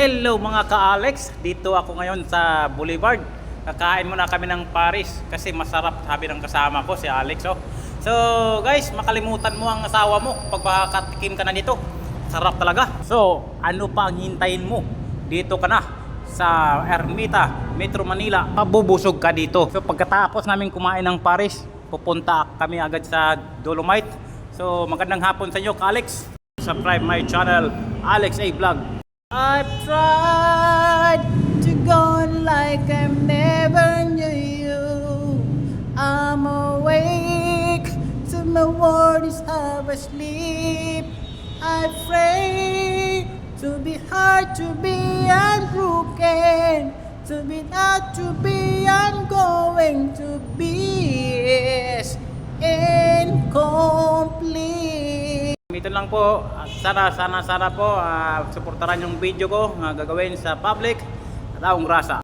Hello mga ka-Alex, dito ako ngayon sa Boulevard. Kakain muna kami ng Paris kasi masarap, sabi ng kasama ko si Alex. Oh. So guys, makalimutan mo ang asawa mo pag makakatikim ka na dito. Sarap talaga. So ano pa ang hintayin mo? Dito ka na sa Ermita, Metro Manila. Mabubusog ka dito. So pagkatapos namin kumain ng Paris, pupunta kami agad sa Dolomite. So magandang hapon sa inyo ka-Alex. Subscribe my channel, Alex A Vlog. I've tried to go on like I never knew you. I'm awake till my world is half asleep. I pray to be hard, to be unbroken, to be not to be, I'm going to be is incomplete. Ito lang po, sana po suportaran yung video ko na gagawin sa public at akong grasa.